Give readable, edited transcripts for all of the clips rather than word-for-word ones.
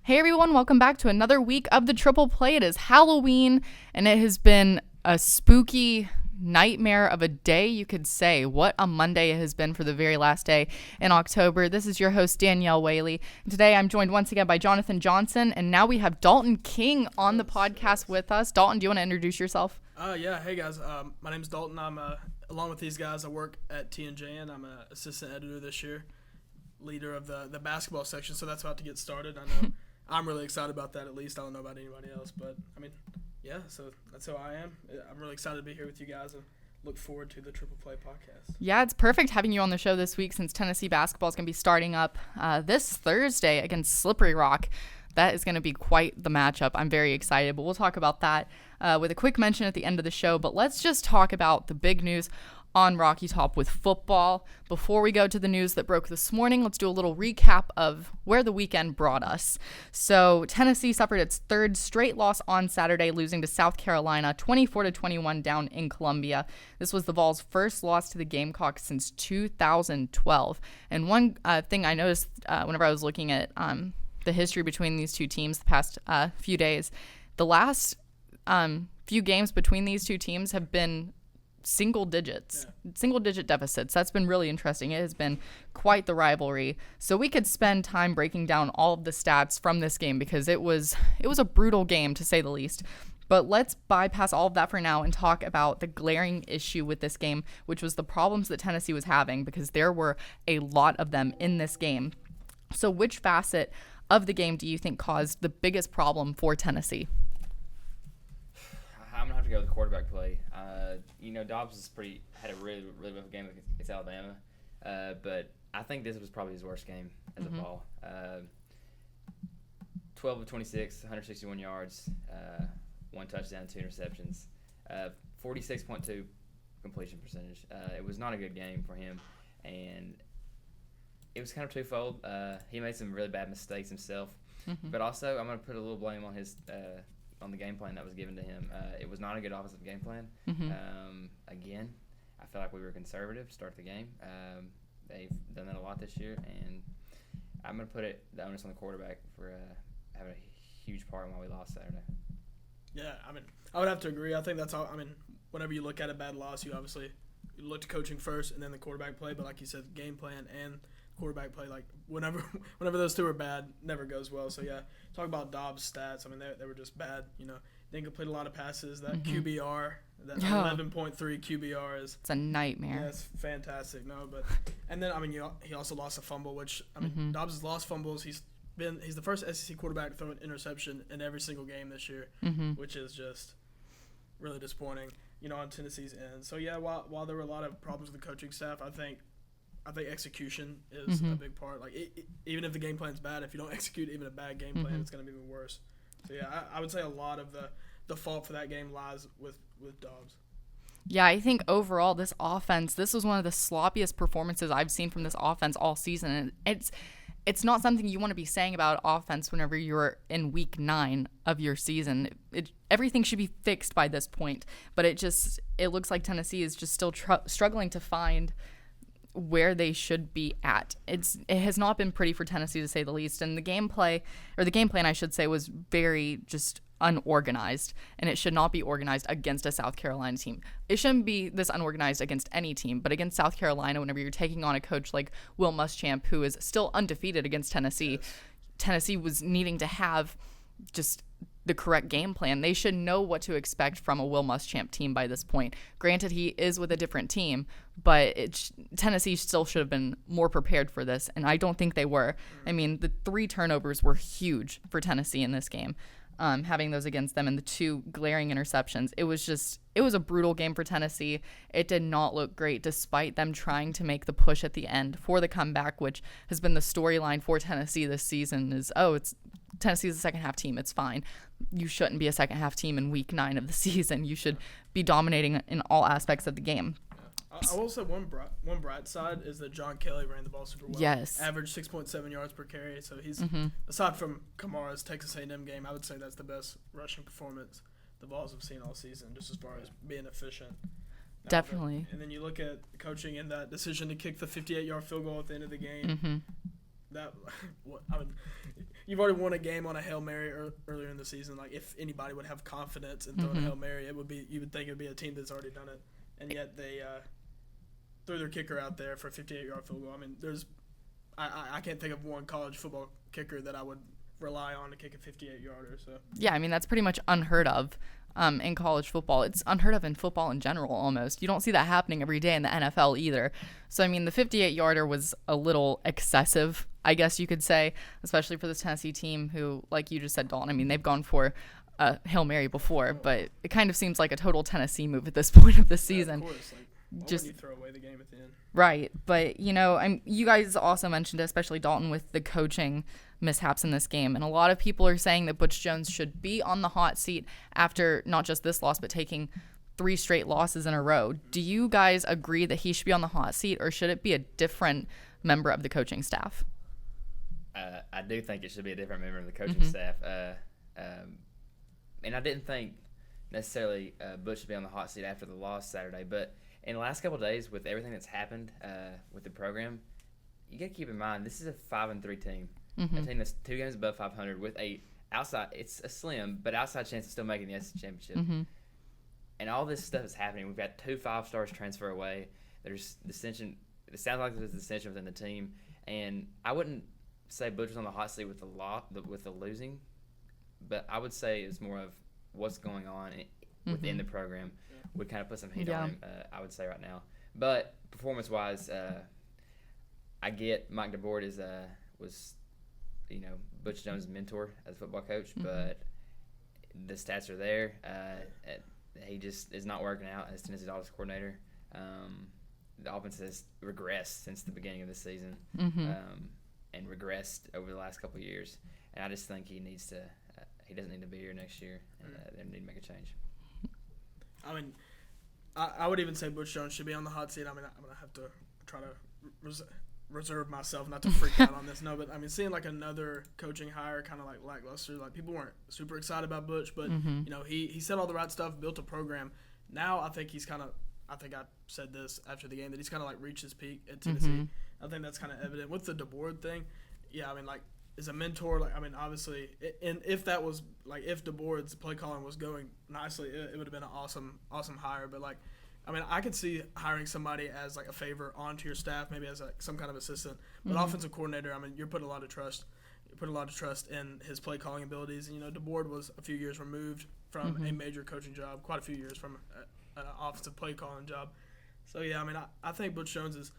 Hey everyone, welcome back to another week of the Triple Play. It is Halloween, and it has been a spooky nightmare of a day, you could say. What a Monday it has been for the very last day in October. This is your host, Danielle Whaley. Today I'm joined once again by Jonathan Johnson, and now we have Dalton King on the podcast with us. Dalton, do you want to introduce yourself? Hey guys, my name is Dalton. I'm along with these guys, I work at TNJ, and I'm an assistant editor this year, leader of the basketball section, so that's about to get started. I know I'm really excited about that, at least. I don't know about anybody else, but so that's who I am. I'm really excited to be here with you guys and look forward to the Triple Play podcast. Yeah, it's perfect having you on the show this week since Tennessee basketball is going to be starting up this Thursday against Slippery Rock. That is going to be quite the matchup. I'm very excited, but we'll talk about that with a quick mention at the end of the show. But let's just talk about the big news on Rocky Top with football. Before we go to the news that broke this morning, let's do a little recap of where the weekend brought us. So Tennessee suffered its third straight loss on Saturday, losing to South Carolina 24-21 down in Columbia. This was the Vols' first loss to the Gamecocks since 2012. And one thing I noticed whenever I was looking at the history between these two teams the past few days, the last few games between these two teams have been single digit deficits. That's been really interesting. It has been quite the rivalry. So we could spend time breaking down all of the stats from this game because it was a brutal game, to say the least. But let's bypass all of that for now and talk about the glaring issue with this game, which was the problems that Tennessee was having, because there were a lot of them in this game. So which facet of the game do you think caused the biggest problem for Tennessee? I'm gonna have to go with the quarterback play. Dobbs had a really rough game against Alabama, but I think this was probably his worst game as a ball. 12 of 26, 161 yards, one touchdown, 2 interceptions, 46.2 completion percentage. It was not a good game for him, and it was kind of twofold. He made some really bad mistakes himself, but also I'm gonna put a little blame on his. On the game plan that was given to him. It was not a good offensive game plan. Again, I feel like we were conservative to start the game. They've done that a lot this year, and I'm going to put the onus on the quarterback for having a huge part in why we lost Saturday. Yeah, I would have to agree. I think that's all. Whenever you look at a bad loss, you look to coaching first and then the quarterback play. But like you said, game plan and quarterback play, like whenever those two are bad, never goes well. So yeah, talk about Dobbs' stats. They were just bad. Didn't complete a lot of passes. That QBR, that 11.3 QBR it's a nightmare. Yeah, it's fantastic. No, but and then he also lost a fumble, which Dobbs has lost fumbles. He's the first SEC quarterback to throw an interception in every single game this year, which is just really disappointing. On Tennessee's end. So yeah, while there were a lot of problems with the coaching staff, I think execution is a big part. Like even if the game plan's bad, if you don't execute even a bad game plan, it's going to be even worse. So yeah, I would say a lot of the fault for that game lies with Dobbs. Yeah, I think overall this was one of the sloppiest performances I've seen from this offense all season. And it's not something you want to be saying about offense whenever you're in week 9 of your season. Everything should be fixed by this point, but it looks like Tennessee is just still struggling to find where they should be at. It has not been pretty for Tennessee, to say the least, and the game plan I should say was very just unorganized, and it should not be organized against a South Carolina team. It shouldn't be this unorganized against any team, but against South Carolina, whenever you're taking on a coach like Will Muschamp, who is still undefeated against Tennessee, Tennessee was needing to have just the correct game plan. They should know what to expect from a Will Muschamp team by this point. Granted, he is with a different team, but Tennessee still should have been more prepared for this, and I don't think they were. The 3 turnovers were huge for Tennessee in this game, having those against them, and the 2 glaring interceptions. It was a brutal game for Tennessee. It did not look great, despite them trying to make the push at the end for the comeback, which has been the storyline for Tennessee this season is, Tennessee's a second-half team. It's fine. You shouldn't be a second-half team in week 9 of the season. You should be dominating in all aspects of the game. I will say one bright side is that John Kelly ran the ball super well. Yes. Averaged 6.7 yards per carry. So he's, aside from Kamara's Texas A&M game, I would say that's the best rushing performance the Vols have seen all season, just as far as being efficient. Definitely. And then you look at coaching and that decision to kick the 58-yard field goal at the end of the game. you've already won a game on a Hail Mary earlier in the season. Like, if anybody would have confidence in throwing a Hail Mary, you would think it would be a team that's already done it. And yet they threw their kicker out there for a 58-yard field goal. I mean, I can't think of one college football kicker that I would rely on to kick a 58-yarder. So yeah, I mean, that's pretty much unheard of in college football. It's unheard of in football in general almost. You don't see that happening every day in the NFL either. So, I mean, the 58-yarder was a little excessive, I guess you could say, especially for this Tennessee team who, like you just said, Dalton, I mean, they've gone for a Hail Mary before, but it kind of seems like a total Tennessee move at this point of the season. Yeah, of course. Like, why just wouldn't you throw away the game at the end? Right, but, you guys also mentioned, especially Dalton, with the coaching mishaps in this game, and a lot of people are saying that Butch Jones should be on the hot seat after not just this loss, but taking 3 straight losses in a row. Do you guys agree that he should be on the hot seat, or should it be a different member of the coaching staff? I do think it should be a different member of the coaching staff. And I didn't think necessarily Butch should be on the hot seat after the loss Saturday, but in the last couple of days, with everything that's happened with the program, you got to keep in mind this is a 5-3 team, a team that's 2 games above 500 with it's a slim but outside chance of still making the SEC championship. And all this stuff is happening. We've got 2 5-stars transfer away. There's dissension. It sounds like there's dissension within the team, and I wouldn't say Butch was on the hot seat with the losing, but I would say it's more of what's going on within the program would kind of put some heat on him, I would say right now. But performance-wise, I get Mike DeBoer was Butch Jones' mentor as a football coach, but the stats are there. He just is not working out as Tennessee Dolphins coordinator. The offense has regressed since the beginning of the season, and regressed over the last couple of years. And I just think he doesn't need to be here next year, and they need to make a change. I mean, I would even say Butch Jones should be on the hot seat. I mean, I'm going to have to try to reserve myself not to freak out on this. No, but I mean, seeing like another coaching hire kind of like lackluster, like people weren't super excited about Butch, but he said all the right stuff, built a program. Now I think he's I think I said this after the game, that he's kind of like reached his peak at Tennessee. I think that's kind of evident with the DeBoer thing. Yeah, I mean, like, as a mentor, like, I mean, obviously, and if that was, like, if DeBoer's play calling was going nicely, it would have been an awesome hire. But, like, I mean, I could see hiring somebody as, like, a favor onto your staff, maybe as, like, some kind of assistant. But offensive coordinator, I mean, you're putting a lot of trust. You put a lot of trust in his play calling abilities. And, DeBoer was a few years removed from a major coaching job, quite a few years from an offensive play calling job. So, yeah, I mean, I think Butch Jones is,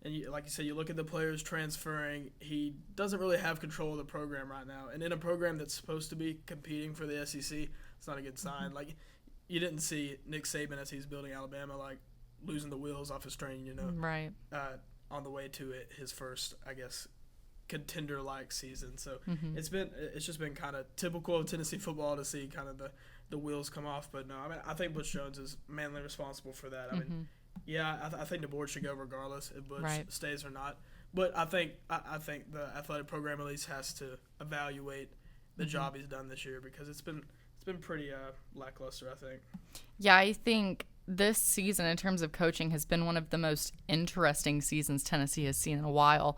and like you said, you look at the players transferring, he doesn't really have control of the program right now. And in a program that's supposed to be competing for the SEC, it's not a good sign. Like, you didn't see Nick Saban as he's building Alabama, like, losing the wheels off his train, right, on the way to his first, I guess, contender-like season. So it's just been kind of typical of Tennessee football to see kind of the wheels come off. But no, I mean, I think Butch Jones is mainly responsible for that. I mean, yeah, I think the board should go regardless if Butch stays or not. But I think the athletic program at least has to evaluate the job he's done this year, because it's been pretty lackluster, I think. Yeah, I think this season in terms of coaching has been one of the most interesting seasons Tennessee has seen in a while.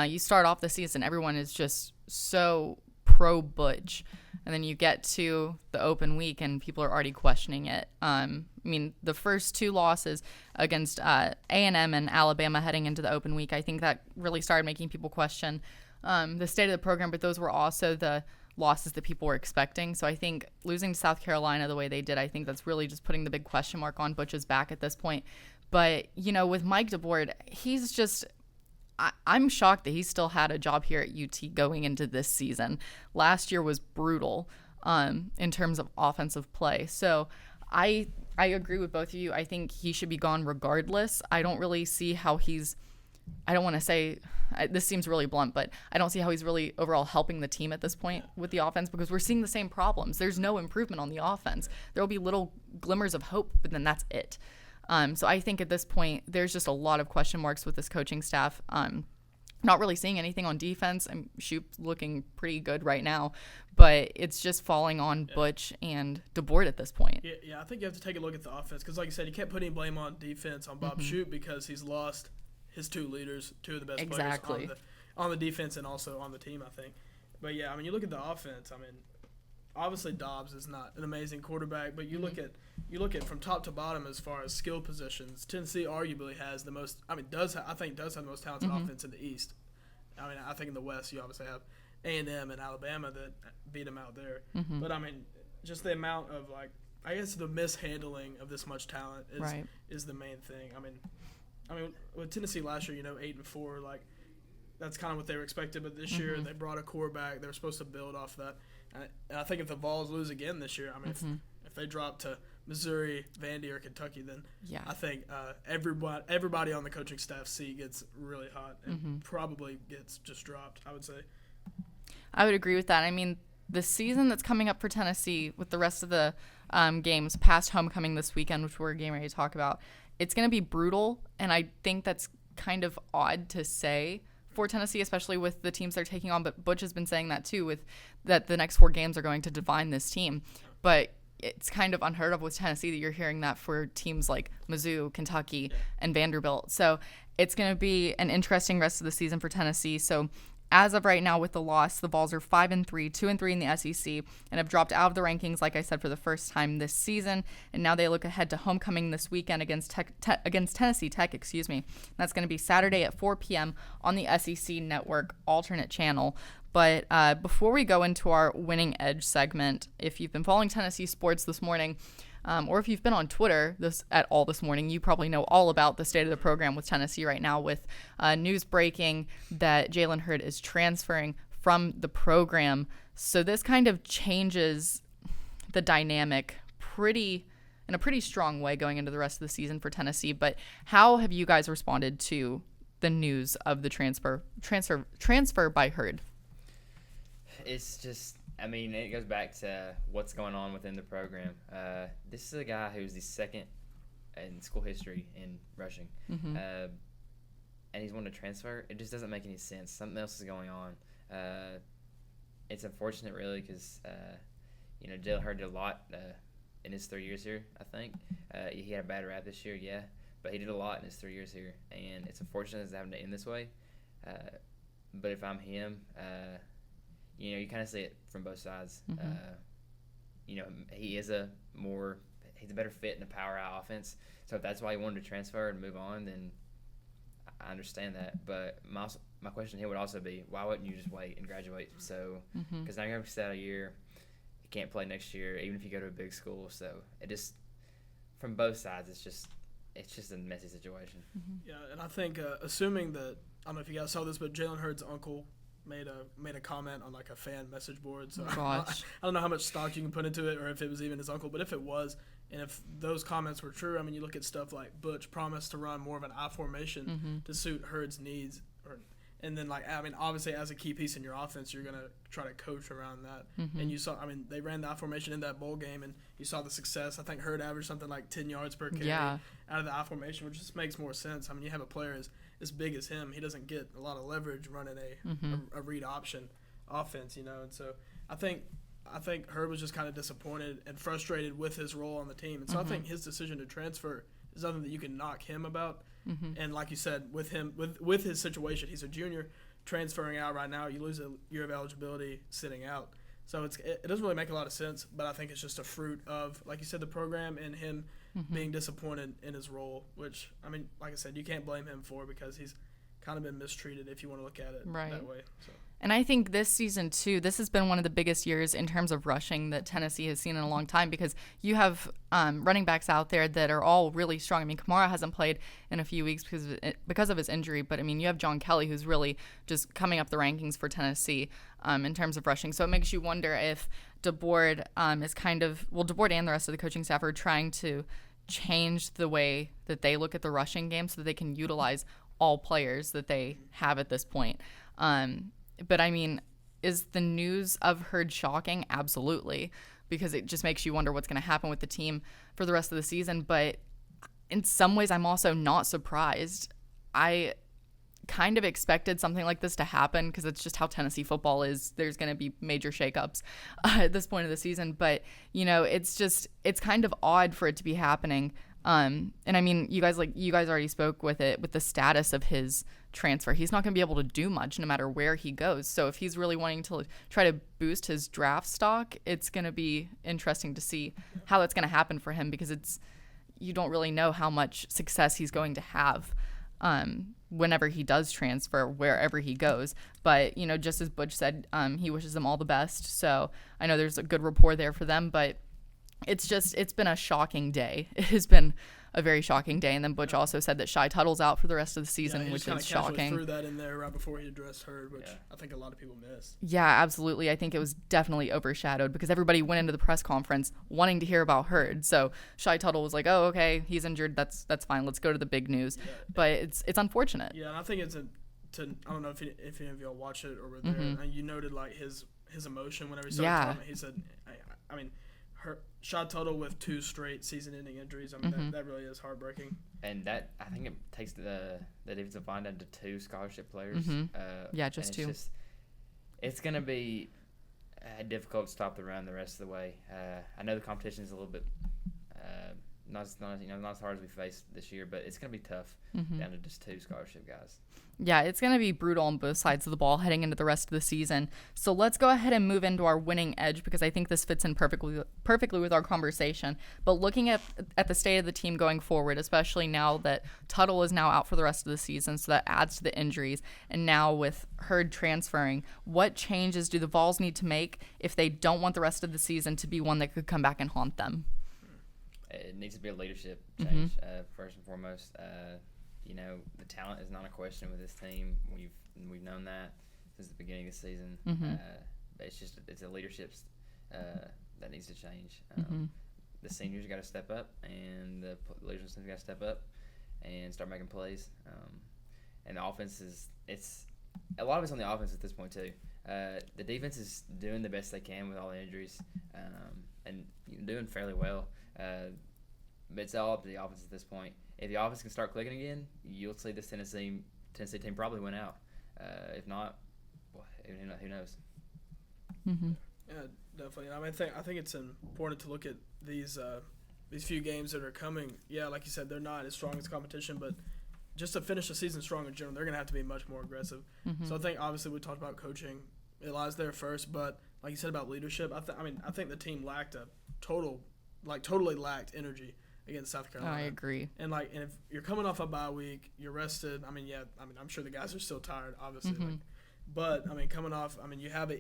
You start off the season, everyone is just so pro Butch, and then you get to the open week and people are already questioning it. I mean, the first 2 losses against A&M and Alabama heading into the open week, I think that really started making people question the state of the program, but those were also the losses that people were expecting. So I think losing to South Carolina the way they did, I think that's really just putting the big question mark on Butch's back at this point. But, with Mike DeBoer, he's just – I'm shocked that he still had a job here at UT going into this season. Last year was brutal in terms of offensive play. So I agree with both of you. I think he should be gone regardless. I don't really see how I don't want to say this seems really blunt, but I don't see how he's really overall helping the team at this point with the offense, because we're seeing the same problems. There's no improvement on the offense. There will be little glimmers of hope, but then that's it. So I think at this point, there's just a lot of question marks with this coaching staff. Not really seeing anything on defense. Shoop's looking pretty good right now, but it's just falling on Butch and DeBoer at this point. Yeah, I think you have to take a look at the offense, because like you said, you can't put any blame on defense on Bob Shoop, because he's lost his 2 leaders, 2 of the best players on the defense and also on the team, I think. But yeah, I mean, you look at the offense. I mean, obviously Dobbs is not an amazing quarterback, but you look at from top to bottom as far as skill positions. Tennessee arguably has the most. I mean, does have the most talented offense in the East. I mean, I think in the West you obviously have A&M and Alabama that beat them out there. But I mean, just the amount of I guess the mishandling of this much talent is the main thing. I mean, with Tennessee last year, 8-4, that's kind of what they were expected. But this year they brought a core back. They were supposed to build off that. And I think if the Vols lose again this year, I mean, if they drop to Missouri, Vandy, or Kentucky, then I think everybody on the coaching staff seat gets really hot and probably gets just dropped, I would say. I would agree with that. I mean, the season that's coming up for Tennessee with the rest of the games past homecoming this weekend, which we're getting ready to talk about, it's going to be brutal, and I think that's kind of odd to say for Tennessee, especially with the teams they're taking on. But Butch has been saying that too, with that the next 4 games are going to define this team. But it's kind of unheard of with Tennessee that you're hearing that for teams like Mizzou, Kentucky, and Vanderbilt. So it's going to be an interesting rest of the season for Tennessee. So as of right now, with the loss, the Vols are 5-3, 2-3 in the SEC, and have dropped out of the rankings, like I said, for the first time this season. And now they look ahead to homecoming this weekend against Tennessee Tech. That's going to be Saturday at 4 p.m. on the SEC Network alternate channel. But before we go into our Winning Edge segment, if you've been following Tennessee sports this morning, or if you've been on Twitter this morning, you probably know all about the state of the program with Tennessee right now, with news breaking that Jalen Hurd is transferring from the program. So this kind of changes the dynamic in a pretty strong way going into the rest of the season for Tennessee. But how have you guys responded to the news of the transfer by Hurd? It's just, I mean, it goes back to what's going on within the program. This is a guy who's the second in school history in rushing. And he's wanting to transfer. It just doesn't make any sense. Something else is going on. It's unfortunate, really, because, Jalen Hurd did a lot in his 3 years here, I think. He had a bad rap this year, yeah, but he did a lot in his 3 years here. And it's unfortunate it's having to end this way. But if I'm him, you kind of see it from both sides. He's a better fit in a power out offense. So if that's why he wanted to transfer and move on, then I understand that. But my question here would also be, why wouldn't you just wait and graduate? So, because now you're going to sit out a year, you can't play next year, even if you go to a big school. So it just, from both sides, it's just a messy situation. Yeah, and I think assuming that, I don't know if you guys saw this, but Jalen Hurd's uncle made a comment on a fan message board. So I don't know how much stock you can put into it, or if it was even his uncle. But if it was, and if those comments were true, I mean, you look at stuff like Butch promised to run more of an I formation to suit Hurd's needs, and then obviously as a key piece in your offense, you're gonna try to coach around that. And you saw, they ran the I formation in that bowl game, and you saw the success. I think Hurd averaged something like 10 yards per carry out of the I formation, which just makes more sense. I mean, you have a player as big as him, he doesn't get a lot of leverage running a read option offense, and so I think Hurd was just kind of disappointed and frustrated with his role on the team, and so I think his decision to transfer is nothing that you can knock him about. And like you said, with him with his situation, he's a junior transferring out right now. You lose a year of eligibility sitting out, so it doesn't really make a lot of sense. But I think it's just a fruit of, like you said, the program and him being disappointed in his role, which, like I said, you can't blame him for, because he's kind of been mistreated, if you want to look at it that way. So. And I think this season, too, this has been one of the biggest years in terms of rushing that Tennessee has seen in a long time, because you have running backs out there that are all really strong. I mean, Kamara hasn't played in a few weeks because of his injury, but, you have John Kelly, who's really just coming up the rankings for Tennessee in terms of rushing. So it makes you wonder if DeBoard is DeBoard and the rest of the coaching staff are trying to change the way that they look at the rushing game so that they can utilize all players that they have at this point. But is the news of Hurd shocking? Absolutely, because it just makes you wonder what's going to happen with the team for the rest of the season. But in some ways, I'm also not surprised. I kind of expected something like this to happen, because it's just how Tennessee football is. There's going to be major shakeups at this point of the season. But, it's kind of odd for it to be happening. And you guys already spoke with the status of his transfer. He's not going to be able to do much no matter where he goes. So if he's really wanting to try to boost his draft stock, it's going to be interesting to see how that's going to happen for him, because you don't really know how much success he's going to have whenever he does transfer, wherever he goes. But, just as Butch said, he wishes them all the best. So I know there's a good rapport there for them, but it's been a shocking day. It has been a very shocking day. And then Butch also said that Shai Tuttle's out for the rest of the season, which is shocking. Threw that in there right before he addressed Hurd, which I think a lot of people missed. Yeah, absolutely. I think it was definitely overshadowed because everybody went into the press conference wanting to hear about Hurd. So Shai Tuttle was like, "Oh, okay, he's injured. That's fine. Let's go to the big news." Yeah. But it's unfortunate. Yeah, and I think it's I don't know if any of y'all watch it or were there. And you noted like his emotion whenever he started talking. He said, I mean, Shai Tuttle with 2 straight season-ending injuries. I mean, that really is heartbreaking. And that, I think it takes the defensive line down to 2 scholarship players. Just 2. It's going to be difficult to stop the run the rest of the way. I know the competition is a little bit not as hard as we faced this year, but it's going to be tough down to just 2 scholarship guys. Yeah, it's going to be brutal on both sides of the ball heading into the rest of the season. So let's go ahead and move into our winning edge, because I think this fits in perfectly with our conversation. But looking at the state of the team going forward, especially now that Tuttle is now out for the rest of the season, so that adds to the injuries. And now with Hurd transferring, what changes do the Vols need to make if they don't want the rest of the season to be one that could come back and haunt them? It needs to be a leadership change, first and foremost. The talent is not a question with this team. We've known that since the beginning of the season. But it's a leadership that needs to change. The seniors got to step up, and the leaders got to step up and start making plays. And the offense it's a lot of it's on the offense at this point too. The defense is doing the best they can with all the injuries, and doing fairly well. But it's all up to the offense at this point. If the offense can start clicking again, you'll see this Tennessee team probably win out. If not, well, who knows? Yeah, definitely. I think it's important to look at these few games that are coming. Yeah, like you said, they're not as strong as competition, but just to finish the season strong in general, they're going to have to be much more aggressive. So I think obviously we talked about coaching. It lies there first, but like you said about leadership, I think the team lacked totally lacked energy against South Carolina. I agree. And if you're coming off a bye week, you're rested. I'm sure the guys are still tired, obviously. But coming off, you have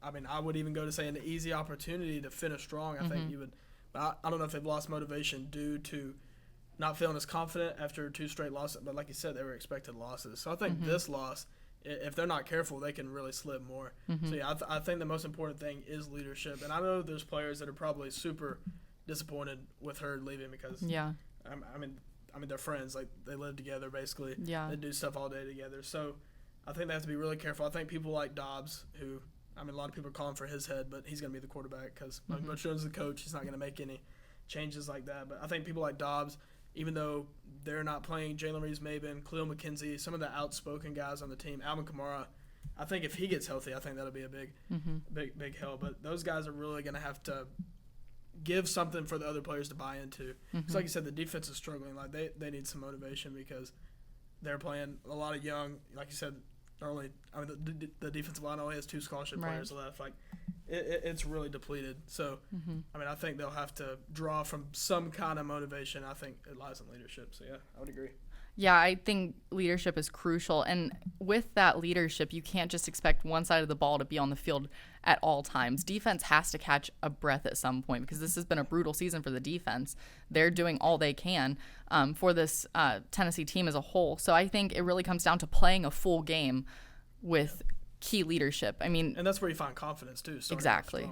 I would even go to say an easy opportunity to finish strong. I think you would, but I don't know if they've lost motivation due to not feeling as confident after 2 straight losses. But like you said, they were expected losses. So I think this loss, if they're not careful, they can really slip more. So yeah, I think the most important thing is leadership. And I know there's players that are probably super disappointed with her leaving because they're friends. Like, they live together basically. Yeah. They do stuff all day together. So I think they have to be really careful. I think people like Dobbs, who a lot of people are calling for his head, but he's going to be the quarterback because Butch Jones is the coach. He's not going to make any changes like that. But I think people like Dobbs, even though they're not playing Jalen Reeves-Maben, Khalil McKenzie, some of the outspoken guys on the team, Alvin Kamara, I think if he gets healthy, I think that'll be a big help. But those guys are really going to have to give something for the other players to buy into. Because like you said, the defense is struggling. Like, they need some motivation because they're playing a lot of young, like you said, the defensive line only has 2 scholarship players left. Like, it's really depleted. So, I think they'll have to draw from some kind of motivation. I think it lies in leadership. So, yeah, I would agree. Yeah, I think leadership is crucial. And with that leadership, you can't just expect one side of the ball to be on the field at all times. Defense has to catch a breath at some point because this has been a brutal season for the defense. They're doing all they can for this Tennessee team as a whole. So I think it really comes down to playing a full game with key leadership. And that's where you find confidence too. Exactly.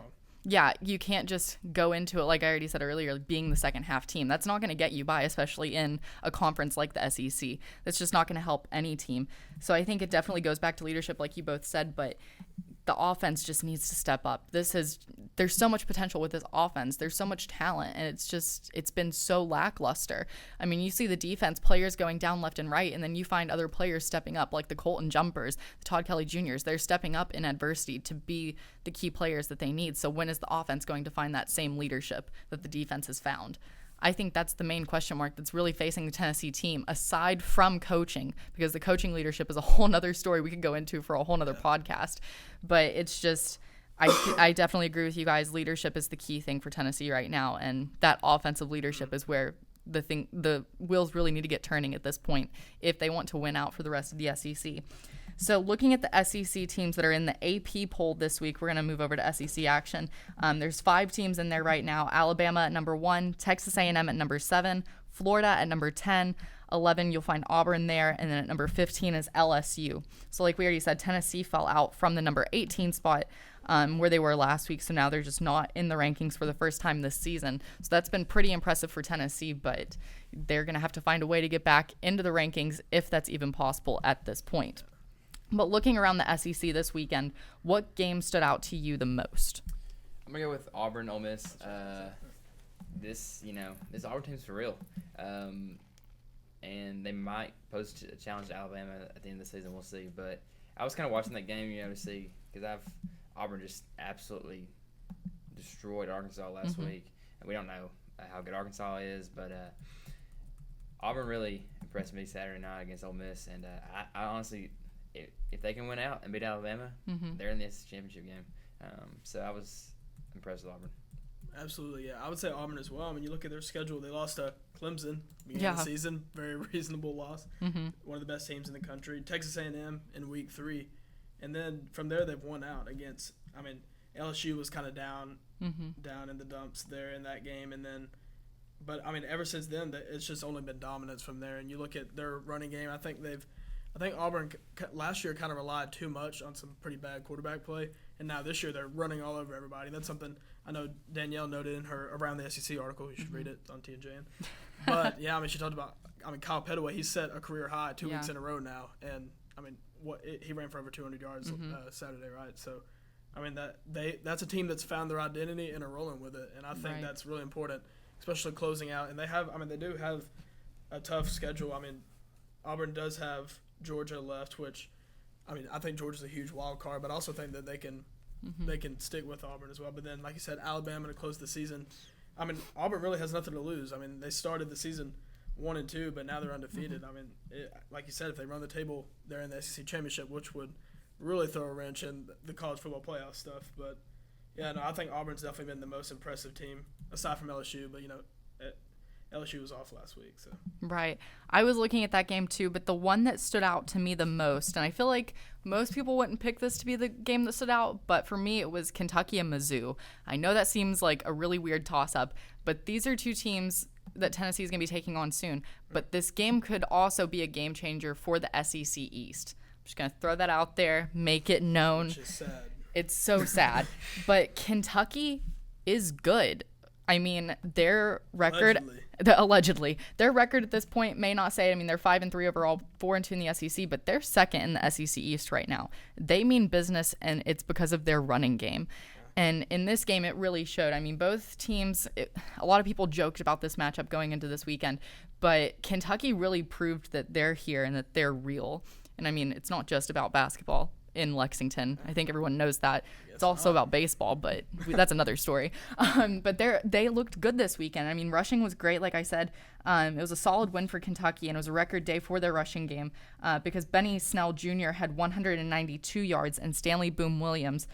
Yeah, you can't just go into it, like I already said earlier, being the second half team. That's not going to get you by, especially in a conference like the SEC. That's just not going to help any team. So I think it definitely goes back to leadership, like you both said, but the offense just needs to step up. There's so much potential with this offense. There's so much talent, and it's been so lackluster. You see the defense, players going down left and right, and then you find other players stepping up, like the Colton Jumpers, the Todd Kelly Juniors. They're stepping up in adversity to be the key players that they need. So when is the offense going to find that same leadership that the defense has found? I think that's the main question mark that's really facing the Tennessee team, aside from coaching, because the coaching leadership is a whole nother story we could go into for a whole nother podcast. But it's just, I definitely agree with you guys. Leadership is the key thing for Tennessee right now, and that offensive leadership is where the wheels really need to get turning at this point if they want to win out for the rest of the SEC. So looking at the SEC teams that are in the AP poll this week, we're going to move over to SEC action. There's 5 teams in there right now. Alabama at number 1, Texas A&M at number 7, Florida at number 10, 11, you'll find Auburn there, and then at number 15 is LSU. So like we already said, Tennessee fell out from the number 18 spot where they were last week, so now they're just not in the rankings for the first time this season. So that's been pretty impressive for Tennessee, but they're going to have to find a way to get back into the rankings if that's even possible at this point. But looking around the SEC this weekend, what game stood out to you the most? I'm going to go with Auburn, Ole Miss. This Auburn team's for real. And they might pose a challenge to Alabama at the end of the season. We'll see. But I was kind of watching that game, to see, because Auburn just absolutely destroyed Arkansas last week. And we don't know how good Arkansas is, but Auburn really impressed me Saturday night against Ole Miss. And I honestly, if they can win out and beat Alabama, they're in the SEC championship game. So I was impressed with Auburn. Absolutely, yeah. I would say Auburn as well. I mean, you look at their schedule, they lost to Clemson beginning of the season. Very reasonable loss. One of the best teams in the country. Texas A&M in week 3. And then from there, they've won out against, LSU was kind of down in the dumps there in that game. And then, but, ever since then, it's just only been dominance from there. And you look at their running game, I think Auburn last year kind of relied too much on some pretty bad quarterback play. And now this year they're running all over everybody. That's something I know Danielle noted in her Around the SEC article. You should read it. It's on TNJN. But, yeah, she talked about Kyle Petaway. He set a career high 2 weeks in a row now. And, he ran for over 200 yards Saturday, right? So, that's a team that's found their identity and are rolling with it. And I think that's really important, especially closing out. And they do have a tough schedule. Auburn does have Georgia left, which I think Georgia's a huge wild card, but I also think that they can stick with Auburn as well. But then, like you said, Alabama to close the season. Auburn really has nothing to lose. They started the season 1-2, but now they're undefeated. Like you said, if they run the table, they're in the SEC championship, which would really throw a wrench in the college football playoff stuff. But yeah, no, I think Auburn's definitely been the most impressive team aside from LSU. But LSU was off last week, so. Right. I was looking at that game too, but the one that stood out to me the most, and I feel like most people wouldn't pick this to be the game that stood out, but for me it was Kentucky and Mizzou. I know that seems like a really weird toss-up, but these are 2 teams that Tennessee is going to be taking on soon. But this game could also be a game changer for the SEC East. I'm just going to throw that out there, make it known. Which is sad. It's so sad. But Kentucky is good. Their record allegedly their record at this point may not say it. They're 5-3 overall, 4-2 in the SEC, but they're second in the SEC East right now. They mean business, and it's because of their running game. And in this game, it really showed. Both teams, a lot of people joked about this matchup going into this weekend, but Kentucky really proved that they're here and that they're real. And it's not just about basketball in Lexington. I think everyone knows that. It's also about baseball, but that's another story. But they looked good this weekend. Rushing was great, like I said. It was a solid win for Kentucky, and it was a record day for their rushing game because Benny Snell Jr. had 192 yards, and Stanley Boom Williams,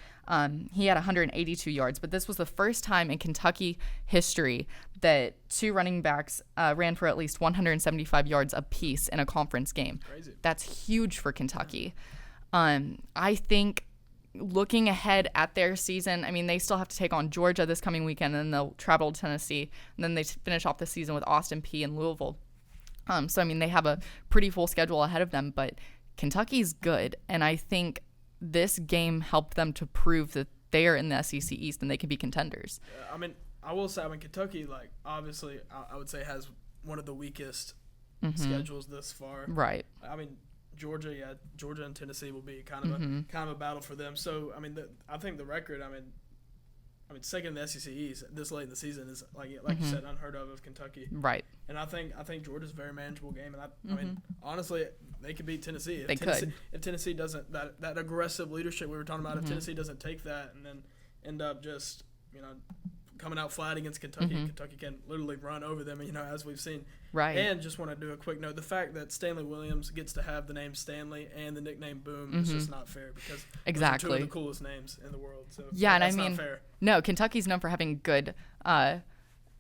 he had 182 yards. But this was the first time in Kentucky history that 2 running backs ran for at least 175 yards apiece in a conference game. Crazy. That's huge for Kentucky. I think looking ahead at their season, they still have to take on Georgia this coming weekend, and then they'll travel to Tennessee, and then they finish off the season with Austin Peay and Louisville. So they have a pretty full schedule ahead of them, but Kentucky's good, and I think this game helped them to prove that they are in the SEC East and they can be contenders. I will say, Kentucky, obviously, I would say has one of the weakest schedules this far. Right. Georgia and Tennessee will be kind of a battle for them. So I think the record, second in the SEC East this late in the season is like you said, unheard of Kentucky. Right. And I think Georgia's a very manageable game, and honestly, they could beat Tennessee. If Tennessee doesn't that aggressive leadership we were talking about, if Tennessee doesn't take that and then end up just coming out flat against Kentucky. Mm-hmm. Kentucky can literally run over them, as we've seen. Right. And just want to do a quick note: the fact that Stanley Williams gets to have the name Stanley and the nickname Boom is just not fair because exactly those are two of the coolest names in the world. So yeah, and that's I mean, not fair. No, Kentucky's known for having good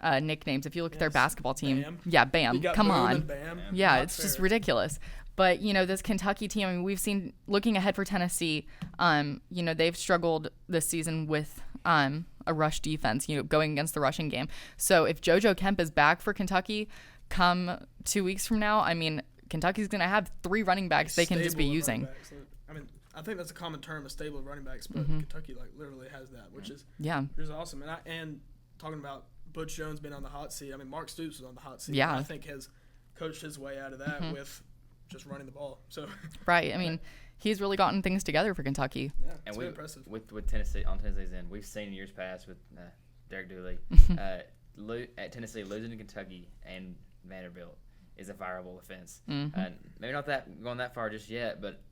nicknames. If you look at their basketball team, Bam. Bam, You got come Boom on, and Bam. yeah, Not it's fair. just ridiculous. But this Kentucky team, I mean, we've seen looking ahead for Tennessee. They've struggled this season with a rush defense. Going against the rushing game. So if JoJo Kemp is back for Kentucky, come 2 weeks from now, I mean, Kentucky's going to have 3 running backs they can just be using. I mean, I think that's a common term, a stable of running backs, but Kentucky literally has that, which is awesome. And talking about Butch Jones being on the hot seat, I mean, Mark Stoops was on the hot seat. Yeah. And I think has coached his way out of that with just running the ball. So right. I mean, he's really gotten things together for Kentucky. yeah, And it's impressive. with Tennessee on Tennessee's end, we've seen in years past with Derek Dooley, at Tennessee losing to Kentucky and Vanderbilt is a fireable offense. Maybe not going that far just yet, but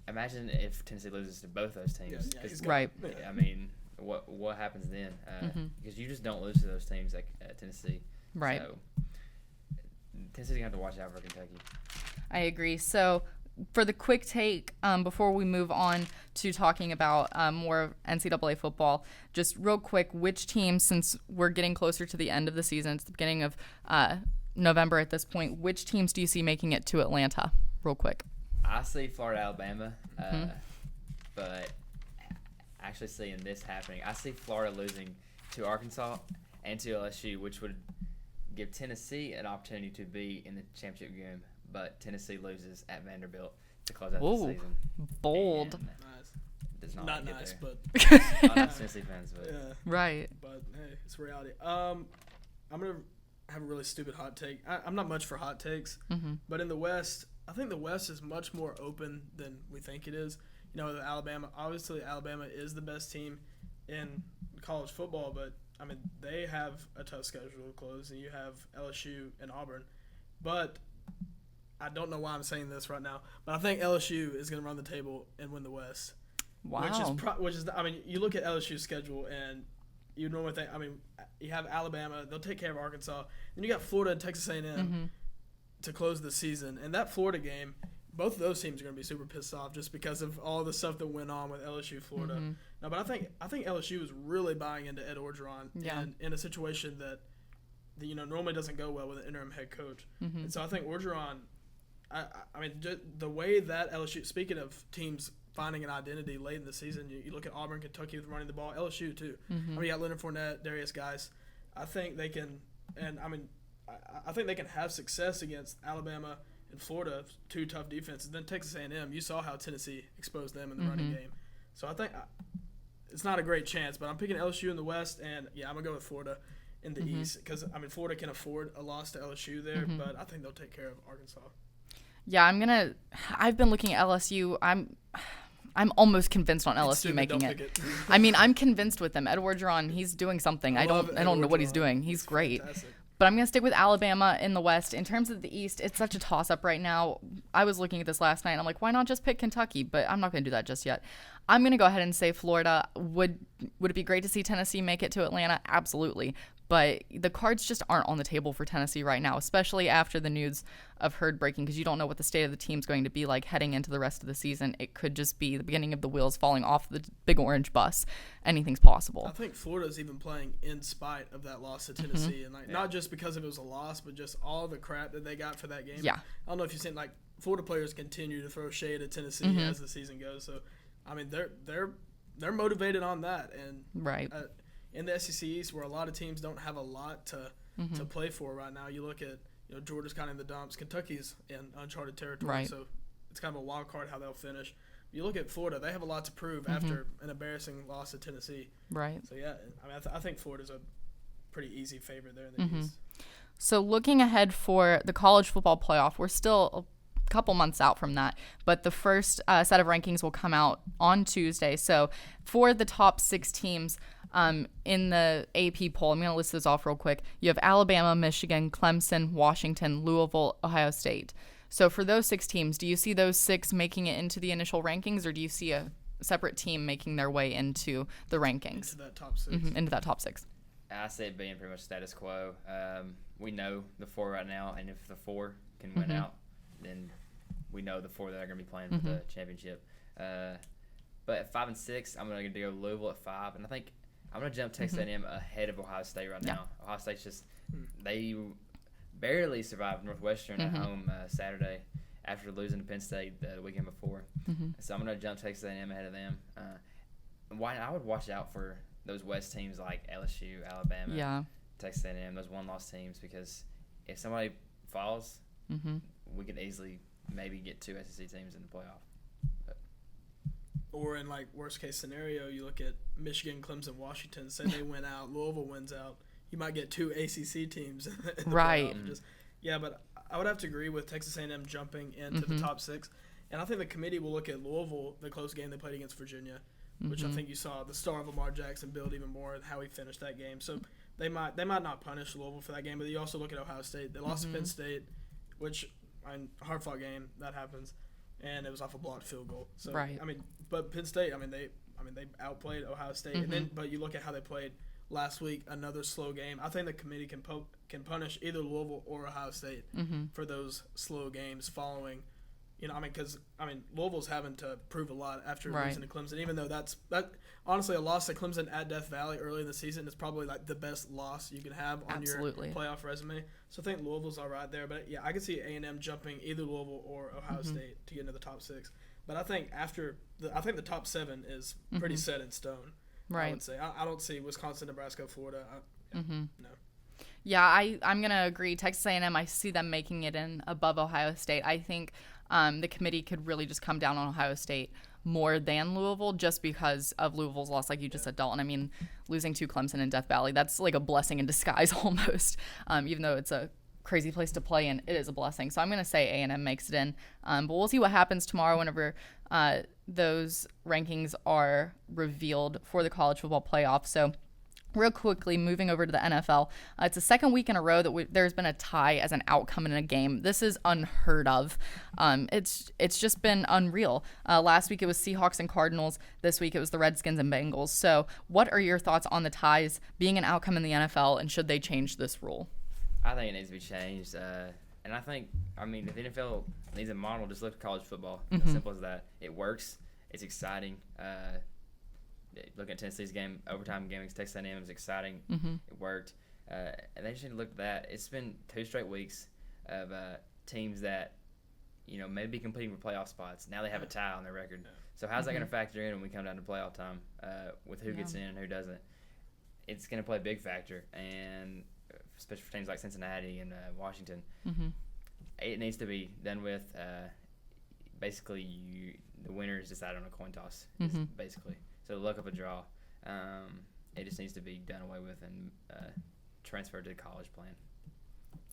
imagine if Tennessee loses to both those teams. Yeah, he's right. I mean, what happens then? Because you just don't lose to those teams like Tennessee. Right. So Tennessee's gonna have to watch out for Kentucky. I agree. So for the quick take, before we move on to talking about more of NCAA football, just real quick, which teams, since we're getting closer to the end of the season, it's the beginning of November at this point, which teams do you see making it to Atlanta? Real quick. I see Florida, Alabama, but actually seeing this happening, I see Florida losing to Arkansas and to LSU, which would give Tennessee an opportunity to be in the championship game, but Tennessee loses at Vanderbilt to close out the season. Bold. And Nice. does not Not get nice, there. but Not Tennessee fans, but yeah. Right. But hey, it's reality. I'm gonna have a really stupid hot take. I'm not much for hot takes, but in the West, I think the West is much more open than we think it is. The Alabama, obviously Alabama is the best team in college football, but I mean they have a tough schedule to close, and you have LSU and Auburn. But I don't know why I'm saying this right now, but I think LSU is going to run the table and win the West. Wow. Which is I mean, you look at LSU's schedule and you normally think, I mean, you have Alabama, they'll take care of Arkansas, then you got Florida and Texas A&M to close the season. And that Florida game, both of those teams are going to be super pissed off just because of all the stuff that went on with LSU, Florida. No, but I think LSU is really buying into Ed Orgeron and in a situation that normally doesn't go well with an interim head coach. And so I think Orgeron, I mean, the way that LSU, speaking of teams finding an identity late in the season, you look at Auburn, Kentucky with running the ball, LSU too. I mean, you got Leonard Fournette, Darius Guice. I think they can, and I mean, I think they can have success against Alabama and Florida, 2 tough defenses. Then Texas A&M, you saw how Tennessee exposed them in the running game. So I think it's not a great chance, but I'm picking LSU in the West, and I'm gonna go with Florida in the East because I mean Florida can afford a loss to LSU there, but I think they'll take care of Arkansas. Yeah, I've been looking at LSU. I'm almost convinced on LSU making it. I mean, I'm convinced with them. Ed Orgeron, he's doing something. I don't know what he's doing. He's great. Fantastic. But I'm going to stick with Alabama in the West. In terms of the East, it's such a toss-up right now. I was looking at this last night, and I'm like, why not just pick Kentucky? But I'm not going to do that just yet. I'm going to go ahead and say Florida. Would it be great to see Tennessee make it to Atlanta? Absolutely. But the cards just aren't on the table for Tennessee right now, especially after the news of Hurd breaking, because you don't know what the state of the team's going to be like heading into the rest of the season. It could just be the beginning of the wheels falling off the big orange bus. Anything's possible. I think Florida's even playing in spite of that loss to Tennessee, and not just because it was a loss, but just all the crap that they got for that game. Yeah. I don't know if you've seen Florida players continue to throw shade at Tennessee as the season goes. So, I mean, they're motivated on that, and right. In the SEC East, where a lot of teams don't have a lot to play for right now, you look at Georgia's kind of in the dumps. Kentucky's in uncharted territory, right. So it's kind of a wild card how they'll finish. You look at Florida; they have a lot to prove after an embarrassing loss to Tennessee. Right. So yeah, I mean, I think Florida's a pretty easy favorite there in the East. So looking ahead for the college football playoff, we're still a couple months out from that, but the first set of rankings will come out on Tuesday. So for the top 6 teams in the AP poll, I'm going to list those off real quick. You have Alabama, Michigan, Clemson, Washington, Louisville, Ohio State. So for those 6 teams, do you see those 6 making it into the initial rankings, or do you see a separate team making their way into the rankings. Into that top 6. Into that top 6. I see it being pretty much status quo. We know the 4 right now, and if the 4 can win out, then we know the 4 that are going to be playing for the championship. But at 5 and 6, I'm going to go Louisville at 5, and I think I'm going to jump Texas A&M ahead of Ohio State right now. Ohio State's just they barely survived Northwestern at home Saturday after losing to Penn State the weekend before. So I'm going to jump Texas A&M ahead of them. I would watch out for those West teams like LSU, Alabama, Texas A&M, those one-loss teams, because if somebody falls, we could easily maybe get 2 SEC teams in the playoff. Or in like worst case scenario, you look at Michigan, Clemson, Washington. Say they win out, Louisville wins out. You might get 2 ACC teams in the playoff. But I would have to agree with Texas A&M jumping into the top 6. And I think the committee will look at Louisville, the close game they played against Virginia, which I think you saw the star of Lamar Jackson build even more and how he finished that game. So they might not punish Louisville for that game, but you also look at Ohio State. They lost to Penn State, which a hard-fought game, that happens, and it was off a blocked field goal. So but Penn State, they outplayed Ohio State, and then but you look at how they played last week, another slow game. I think the committee can punish either Louisville or Ohio State for those slow games following. Because Louisville's having to prove a lot after losing to Clemson, even though that honestly, a loss to Clemson at Death Valley early in the season is probably like the best loss you can have on your playoff resume. So I think Louisville's all right there, but I could see A&M jumping either Louisville or Ohio State to get into the top 6. But I think the top 7 is pretty set in stone. Right. I would say I don't see Wisconsin, Nebraska, Florida. No. Yeah, I'm gonna agree. Texas A&M, I see them making it in above Ohio State. I think the committee could really just come down on Ohio State more than Louisville just because of Louisville's loss, like you just said, Dalton. Losing to Clemson in Death Valley, that's like a blessing in disguise almost. Even though it's a crazy place to play in, it is a blessing. So I'm going to say A&M makes it in. But we'll see what happens tomorrow whenever those rankings are revealed for the college football playoff. So real quickly, moving over to the NFL, it's the second week in a row that there's been a tie as an outcome in a game. This is unheard of. It's just been unreal. Last week it was Seahawks and Cardinals. This week it was the Redskins and Bengals. So what are your thoughts on the ties being an outcome in the NFL, and should they change this rule? I think it needs to be changed. And I think, if the NFL needs a model, just look at college football. As simple as that. It works. It's exciting. Looking at Tennessee's game, overtime game against Texas A&M was exciting. It worked. And they just need to look at that. It's been 2 straight weeks of teams that, maybe competing for playoff spots. Now they have a tie on their record. So how's that going to factor in when we come down to playoff time with who gets in and who doesn't? It's going to play a big factor, and especially for teams like Cincinnati and Washington. It needs to be done with basically the winner is decided on a coin toss, basically. So the luck of a draw, it just needs to be done away with and transferred to the college plan.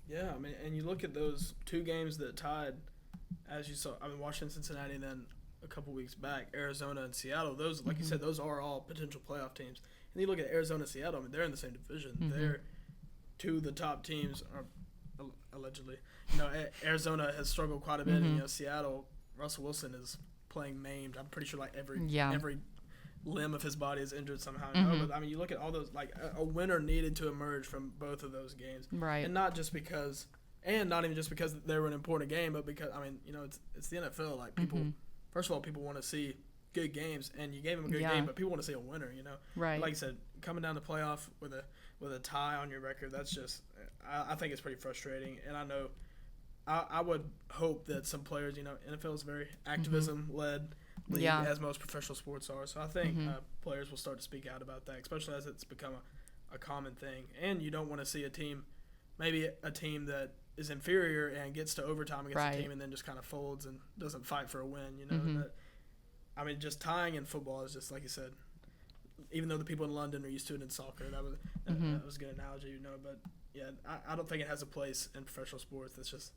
Yeah, and you look at those 2 games that tied, as you saw, Washington, Cincinnati, and then a couple weeks back, Arizona and Seattle. Those, like you said, those are all potential playoff teams. And you look at Arizona and Seattle, they're in the same division. They're 2 of the top teams, or allegedly. Arizona has struggled quite a bit, and Seattle, Russell Wilson is playing maimed. I'm pretty sure every limb of his body is injured somehow. But you look at all those, like a winner needed to emerge from both of those games, right? And not even just because they were an important game, but because it's the NFL. Like people, first of all, people want to see good games, and you gave them a good game, but people want to see a winner. Right? Like you said, coming down the playoff with a tie on your record, that's just I think it's pretty frustrating. And I know I would hope that some players, NFL is very activism led. As most professional sports are. So I think players will start to speak out about that, especially as it's become a common thing. And you don't want to see a team that is inferior and gets to overtime against a team and then just kind of folds and doesn't fight for a win, just tying in football is just, like you said, even though the people in London are used to it in soccer, that was a good analogy, But, yeah, I don't think it has a place in professional sports. It's just,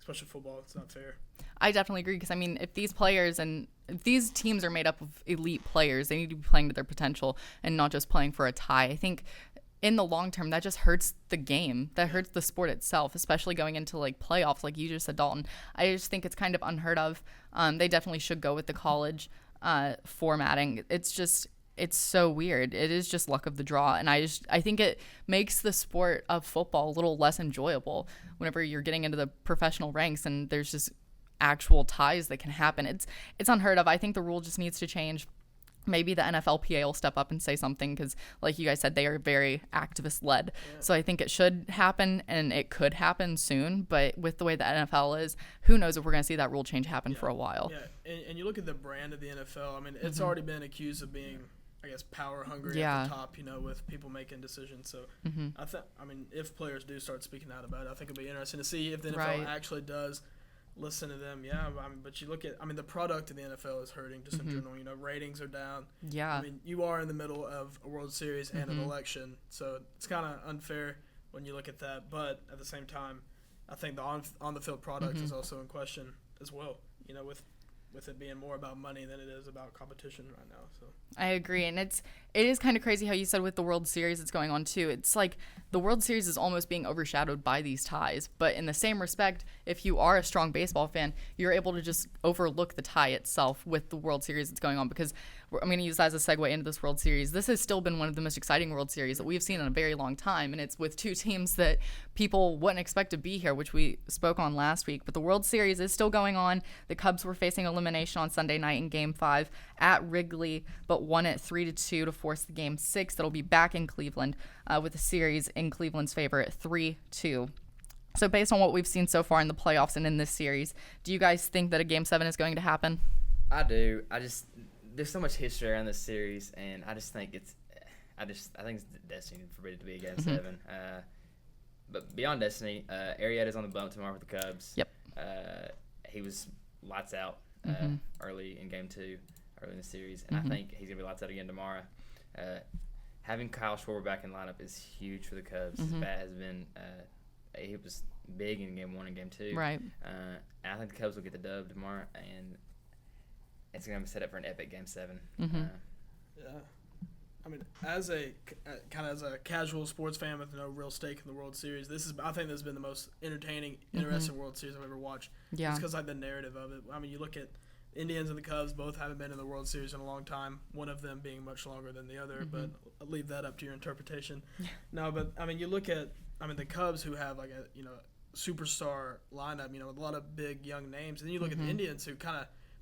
especially football, it's not fair. I definitely agree because, if these players and if these teams are made up of elite players, they need to be playing to their potential and not just playing for a tie. I think in the long term, that just hurts the game. That hurts the sport itself, especially going into, playoffs, like you just said, Dalton. I just think it's kind of unheard of. They definitely should go with the college formatting. It's so weird. It is just luck of the draw. And I think it makes the sport of football a little less enjoyable whenever you're getting into the professional ranks and there's just actual ties that can happen. It's unheard of. I think the rule just needs to change. Maybe the NFLPA will step up and say something because, like you guys said, they are very activist-led. Yeah. So I think it should happen, and it could happen soon. But with the way the NFL is, who knows if we're going to see that rule change happen for a while. Yeah, and you look at the brand of the NFL. I mean, it's already been accused of being, I guess, power hungry at the top, with people making decisions. So if players do start speaking out about it, I think it'll be interesting to see if the NFL actually does listen to them. But you look at, the product of the NFL is hurting just in general. Ratings are down. Yeah. You are in the middle of a World Series and an election, so it's kind of unfair when you look at that. But at the same time, I think the on the field product is also in question as well. With it being more about money than it is about competition right now. So I agree, and it is kind of crazy how you said with the World Series it's going on too. It's like the World Series is almost being overshadowed by these ties, but in the same respect, if you are a strong baseball fan, you're able to just overlook the tie itself with the World Series that's going on, because I'm going to use that as a segue into this World Series. This has still been one of the most exciting World Series that we've seen in a very long time, and it's with two teams that people wouldn't expect to be here, which we spoke on last week. But the World Series is still going on. The Cubs were facing elimination on Sunday night in Game 5 at Wrigley, but won it 3-2 to force the Game 6 that'll be back in Cleveland with the series in Cleveland's favor at 3-2. So based on what we've seen so far in the playoffs and in this series, do you guys think that a Game 7 is going to happen? I do. There's so much history around this series, and I think it's destiny for it to be a Game 7. But beyond destiny, Arrieta's on the bump tomorrow with the Cubs. Yep. He was lights out early in Game 2, early in the series, and I think he's gonna be lights out again tomorrow. Having Kyle Schwarber back in lineup is huge for the Cubs. His bat has been he was big in Game 1 and Game 2. Right. And I think the Cubs will get the dub tomorrow, and it's going to be set up for an epic Game 7. As a casual sports fan with no real stake in the World Series, I think this has been the most entertaining, interesting World Series I've ever watched. Yeah. Just because the narrative of it. You look at the Indians and the Cubs, both haven't been in the World Series in a long time. One of them being much longer than the other, but I'll leave that up to your interpretation. No, but you look at the Cubs, who have like a superstar lineup, with a lot of big young names, and then you look at the Indians, who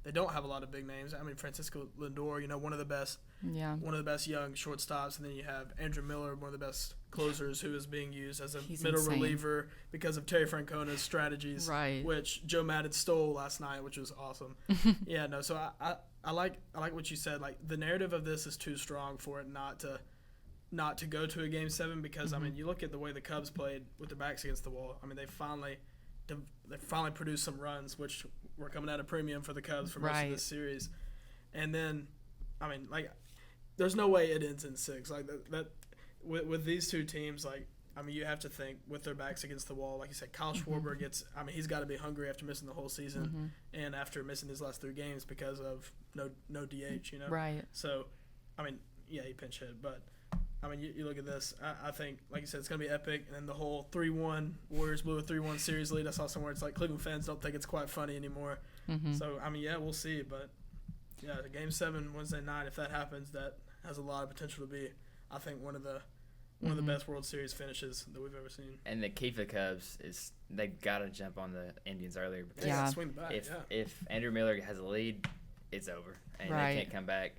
they don't have a lot of big names. Francisco Lindor, one of the best young shortstops, and then you have Andrew Miller, one of the best closers, who is being used as a middle reliever because of Terry Francona's strategies, which Joe Maddon stole last night, which was awesome. So I like what you said. Like, the narrative of this is too strong for it not to go to a Game 7, because you look at the way the Cubs played with their backs against the wall. They finally produced some runs, which were coming at a premium for the Cubs for most of this series. And then, there's no way it ends in 6. Like that with these two teams, you have to think with their backs against the wall. Like you said, Kyle Schwarber gets. He's got to be hungry after missing the whole season and after missing his last 3 games because of no DH. Right. So, he pinch hit, but. You look at this. I think, like you said, it's going to be epic. And then the whole 3-1, Warriors blew a 3-1 series lead. I saw somewhere it's like Cleveland fans don't think it's quite funny anymore. So, we'll see. But, Game 7 Wednesday night, if that happens, that has a lot of potential to be, I think, one of the best World Series finishes that we've ever seen. And the key for the Cubs is they got to jump on the Indians earlier, because swing the bat, if Andrew Miller has a lead, it's over. And they can't come back.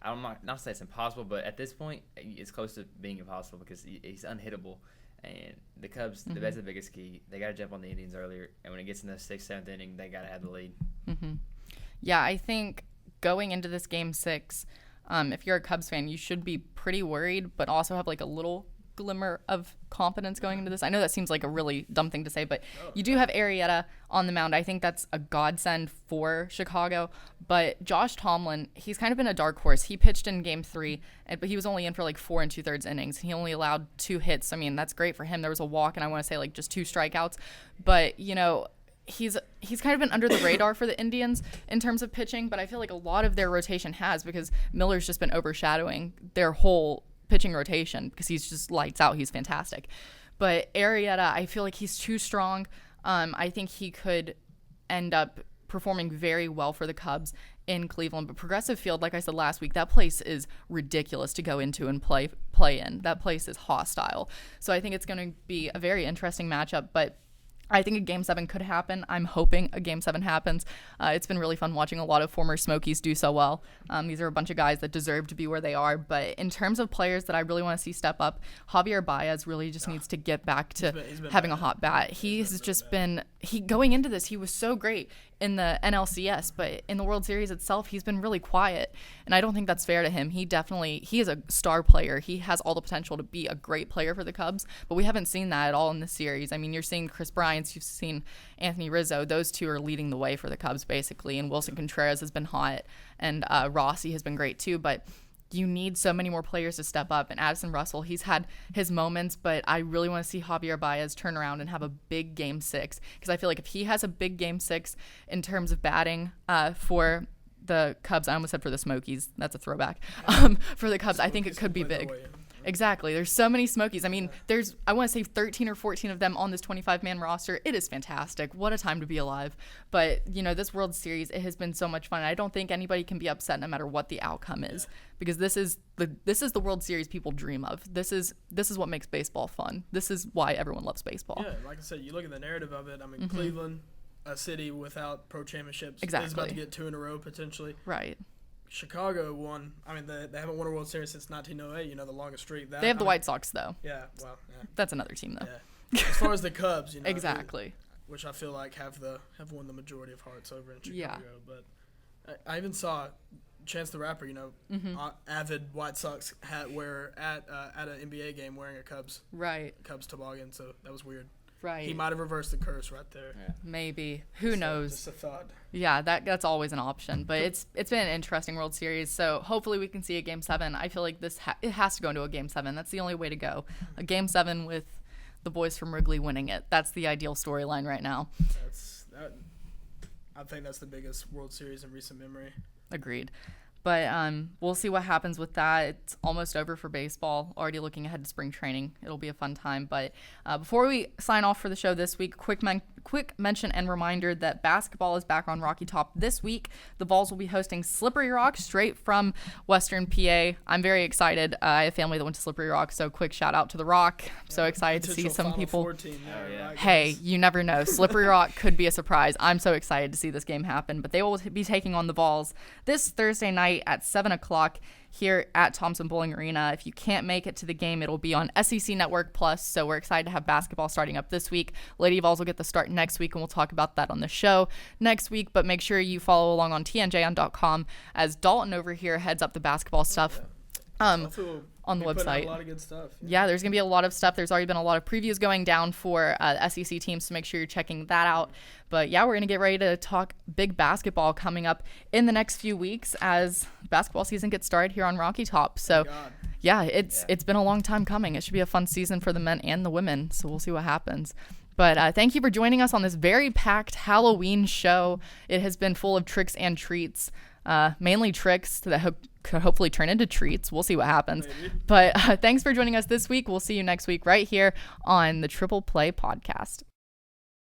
I'm not saying it's impossible, but at this point, it's close to being impossible because he's unhittable. And the Cubs, that's the biggest key. They got to jump on the Indians earlier, and when it gets in the 6th, 7th inning, they got to have the lead. Yeah, I think going into this Game 6, if you're a Cubs fan, you should be pretty worried, but also have like a little glimmer of confidence going into this. I know that seems like a really dumb thing to say, but you do have Arrieta on the mound. I think that's a godsend for Chicago. But Josh Tomlin, he's kind of been a dark horse. He pitched in Game 3, but he was only in for like 4 2/3 innings. He only allowed 2 hits. That's great for him. There was a walk, and I want to say like just 2 strikeouts. But he's kind of been under the radar for the Indians in terms of pitching. But I feel like a lot of their rotation has, because Miller's just been overshadowing their whole pitching rotation because he's just lights out. He's fantastic. But Arrieta, I feel like he's too strong. I think he could end up performing very well for the Cubs in Cleveland. But Progressive Field, like I said last week, that place is ridiculous to go into and play in. That place is hostile. So I think it's going to be a very interesting matchup. But I think a Game 7 could happen. I'm hoping a Game 7 happens. It's been really fun watching a lot of former Smokies do so well. These are a bunch of guys that deserve to be where they are. But in terms of players that I really want to see step up, Javier Baez really just needs to get back to he's been having bad. a hot bat. He's just been going into this, he was so great in the NLCS, but in the World Series itself, he's been really quiet. And I don't think that's fair to him. He is a star player. He has all the potential to be a great player for the Cubs, but we haven't seen that at all in this series. I mean, you're seeing Chris Bryant, you've seen Anthony Rizzo. Those two are leading the way for the Cubs, basically. And Wilson Contreras has been hot, and Rossi has been great too. But you need so many more players to step up. And Addison Russell, he's had his moments, but I really want to see Javier Baez turn around and have a big Game 6, because I feel like if he has a big Game 6 in terms of batting for the Cubs, I almost said for the Smokies, that's a throwback, for the Cubs, I think it could be big. Exactly. There's so many Smokies. I mean, I want to say 13 or 14 of them on this 25-man roster. It is fantastic. What a time to be alive. But, this World Series, it has been so much fun. I don't think anybody can be upset no matter what the outcome is, because this is the World Series people dream of. This is what makes baseball fun. This is why everyone loves baseball. Yeah, like I said, you look at the narrative of it. I mean, Cleveland, a city without pro championships, Exactly. is about to get 2 in a row potentially. Right. Chicago won. I mean, they haven't won a World Series since 1908. The longest streak. They have the White Sox, though. Yeah, well, yeah. That's another team, though. Yeah. As far as the Cubs, Exactly. which I feel like have won the majority of hearts over in Chicago. Yeah. But I even saw Chance the Rapper, avid White Sox hat wearer at an NBA game wearing a Cubs toboggan. So that was weird. Right. He might have reversed the curse right there. Yeah. Maybe. Who knows? Just a thought. Yeah, that's always an option. But it's been an interesting World Series. So hopefully we can see a Game 7. I feel like it has to go into a Game 7. That's the only way to go. A Game 7 with the boys from Wrigley winning it. That's the ideal storyline right now. I think that's the biggest World Series in recent memory. Agreed. But we'll see what happens with that. It's almost over for baseball. Already looking ahead to spring training. It'll be a fun time. But before we sign off for the show this week, quick mention and reminder that basketball is back on Rocky Top this week. The Vols will be hosting Slippery Rock straight from Western PA. I'm very excited. I have family that went to Slippery Rock, so quick shout out to the Rock. I'm so excited to see some Final people. Four team there, right, Hey, guys? you never know. Slippery Rock could be a surprise. I'm so excited to see this game happen. But they will be taking on the Vols this Thursday night at 7 o'clock here at Thompson Bowling Arena. If you can't make it to the game, it'll be on SEC Network Plus. So we're excited to have basketball starting up this week. Lady Vols will get the start next week, and we'll talk about that on the show next week. But make sure you follow along on TNJon.com as Dalton over here heads up the basketball stuff. On the website. A lot of good stuff. Yeah, there's going to be a lot of stuff. There's already been a lot of previews going down for SEC teams, so make sure you're checking that out. But yeah, we're going to get ready to talk big basketball coming up in the next few weeks as basketball season gets started here on Rocky Top. So yeah, it's been a long time coming. It should be a fun season for the men and the women, so we'll see what happens. But thank you for joining us on this very packed Halloween show. It has been full of tricks and treats. Mainly tricks that could hopefully turn into treats. We'll see what happens. Maybe. But thanks for joining us this week. We'll see you next week right here on the Triple Play Podcast.